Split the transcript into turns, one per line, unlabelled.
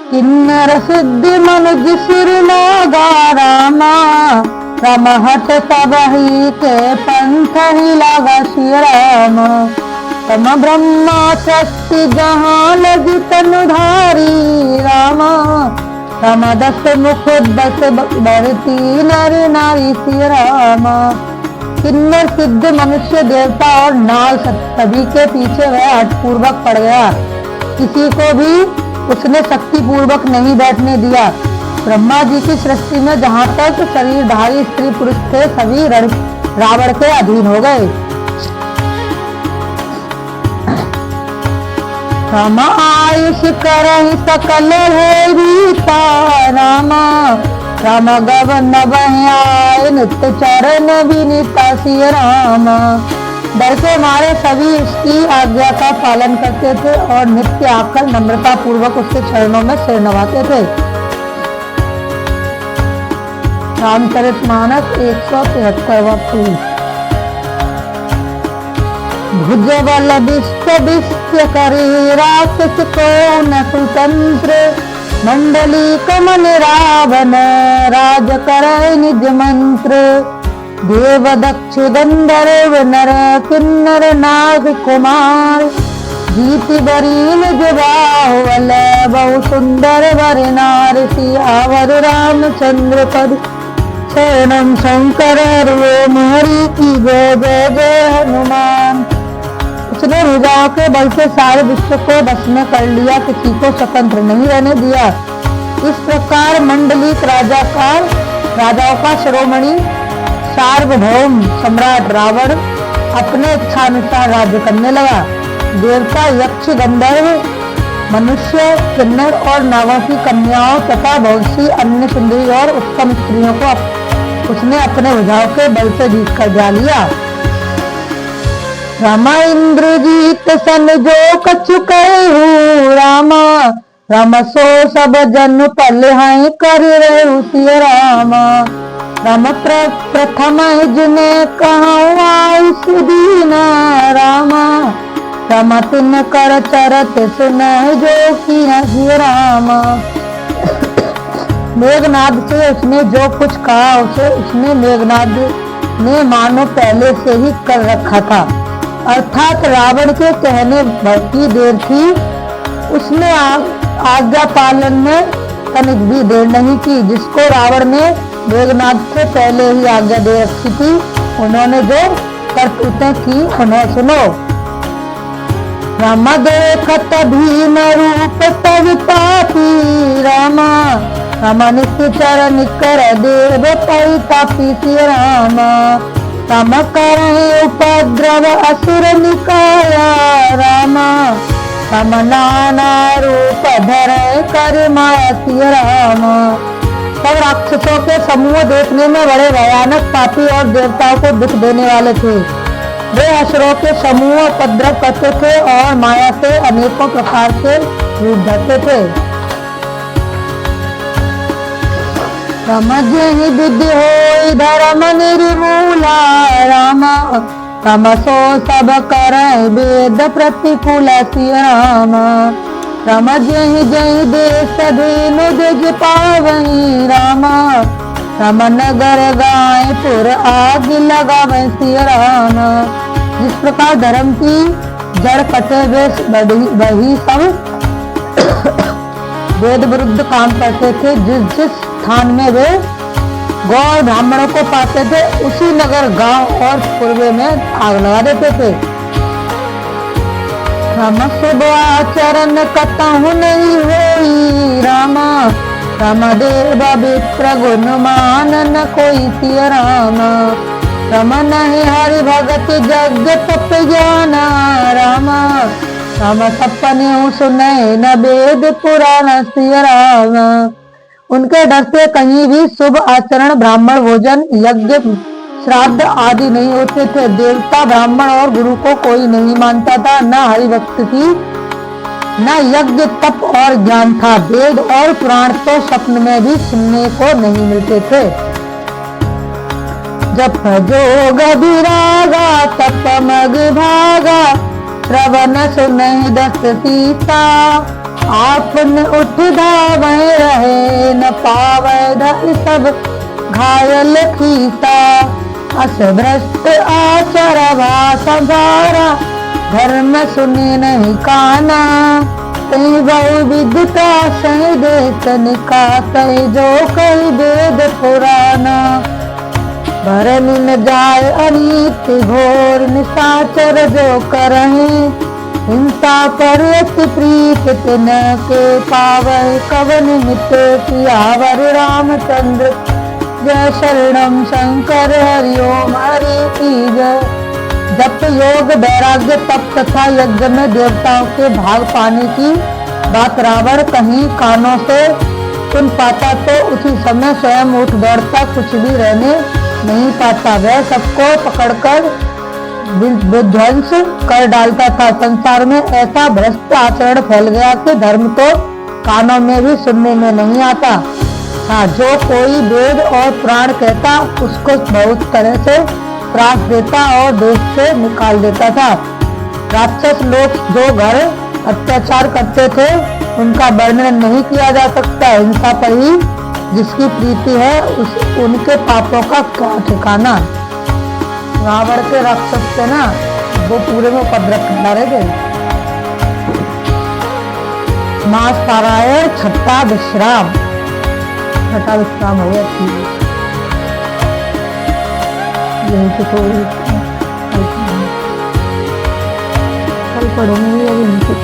किन्नर सिद्धि मनुज सिर लागा रामा, राम हट सबही के पंथ ही लागा श्री राम। तम ब्रह्मा सृष्टि जहाँ लगी तनुधारी रामा, राम दस मुख बस बढ़ती नर नारी श्री रामा। किन्नर सिद्ध मनुष्य देवता और नाल सभी के पीछे वह हठपूर्वक पड़ गया, किसी को भी उसने शक्ति पूर्वक नहीं बैठने दिया। ब्रह्मा जी की सृष्टि में जहाँ तक शरीरधारी स्त्री पुरुष थे सभी रावण के अधीन हो गए। राम आयुष करहि सकल है रीता रामा, राम गवन आय नित्य चरण विनीता श्री रामा। डर के मारे सभी उसकी आज्ञा का पालन करते थे और नित्य आकर नम्रता पूर्वक उसके चरणों में सिर नवाते थे। रामचरितमानस 173वां पृष्ठ। भुज बल विश्व करे राक्षस को न स्वतंत्र, मंडली कमल रावण राज करे निज मंत्र। देव दक्ष गंधर्व नर किन्नर नाग कुमार, जीति बरीन जुबाहुवल बहु सुंदर वर नार। सियावर रामचंद्र पद शरणम शंकर हरि की जय जय जय हनुमान। उसने भुजाओं के बल से सारे विश्व को बस में कर लिया, किसी को स्वतंत्र नहीं रहने दिया। इस प्रकार मंडलिक राजाओं का शिरोमणि सार्वभौम सम्राट रावण अपने इच्छानुसार राज्य करने लगा। देवता यक्ष गंधर्व मनुष्य किन्नर और नागों की कन्याओं तथा बहुत सी अन्य सुंदरी और उत्तम स्त्रियों को उसने अपने भुजाओं के बल से जीत कर जा लिया। रामा इंद्रजीत सन जो कछु कहूँ रामा, राम सो सब जन पल हैं कर रहु सिय रामा। राम प्रथम जिने कहूँ आयुष दीना रामा, राम तिन कर चरत सुन जो किया सिय रामा। मेघनाद से उसने जो कुछ कहा उसे उसने मेघनाद ने मानो पहले से ही कर रखा था, अर्थात रावण के कहने भर की देर थी। उसने आज्ञा पालन में तनिक भी देर नहीं की। जिसको रावण ने मेघनाद से पहले ही आज्ञा दे रखी थी, उन्होंने जो करतूतें की उन्हें सुनो। राम देखत भीम रूप तव पापी रामा, राम निश्चर निकर देव परितापी सिय रामा। राम करे उपद्रव असुर निकाया रामा, राम नाना रूप धरे कर माया सिय रामा। सब राक्षसों के समूह देखने में बड़े भयानक पापी और देवताओं को दुख देने वाले थे। वे असुरों के समूह उपद्रव करते थे और माया से अनेकों प्रकार के रूप धरते थे। समझहि बुद्धि होई धर्म निर्मूला रामा, राम सो सब करय वेद प्रतिकूल सिय रामा। समझहि जहि देश धेनु दिज पावहि रामा, राम नगर गाय पुर आग लगावै सिय रामा। जिस प्रकार धर्म की जड़ कटे वे वही सब वेद विरुद्ध काम करते थे। जिस जिस स्थान में वे गौ ब्राह्मणों को पाते थे उसी नगर गांव और पूर्वे में आग लगा देते थे। राम शुभ आचरण कतहु नहीं होई रामा, राम देव विप्र गुण मान न कोई सिय रामा। राम नहीं हरि भगत जग तप जाना रामा, राम सपने सुने न वेद पुराण सिय रामा। उनके डर से कहीं भी शुभ आचरण ब्राह्मण भोजन यज्ञ श्राद्ध आदि नहीं होते थे। देवता ब्राह्मण और गुरु को कोई नहीं मानता था। न हरिभक्त की न यज्ञ तप और ज्ञान था। वेद और पुराण तो स्वप्न में भी सुनने को नहीं मिलते थे। जप जोग विरागा तप मग भागा, श्रवण सुनहि दस सीता, आपन उठ धावे रहे न पावे धई सब घायल खीसा। अस भ्रष्ट आचर संसारा धर्म सुने नहीं काना। कई बहु विद्यता सही देश निकास जो कई वेद पुराना। भरन न जाय अनित घोर निशाचर जो करहि। हिंसा पर अति प्रीत तिन के पावै कवन मित सियावर रामचंद्र जय शरणम शंकर हरि ओम हरि की जय। जप योग वैराग्य तप तथा यज्ञ में देवताओं के भाग पाने की बात रावण कहीं कानों से सुन पाता तो उसी समय स्वयं उठ दौड़ता, कुछ भी रहने नहीं पाता। वह सबको पकड़कर विध्वंस कर डालता था। संसार में ऐसा भ्रष्ट आचरण फैल गया कि धर्म तो कानों में भी सुनने में नहीं आता। हाँ, जो कोई वेद और प्राण कहता उसको बहुत तरह से त्रास देता और देश से निकाल देता था। राक्षस लोग जो घर अत्याचार करते थे उनका वर्णन नहीं किया जा सकता। हिंसा पर ही जिसकी प्रीति है उनके पापों का क्या ठिकाना। रावण के राक्षस थे ना, वो पूरे में उपद्रव करना रह गए। मास पारायण छठा विश्राम हो गया। यही तो थोड़ी कल पढ़ूंगी, अभी नहीं तो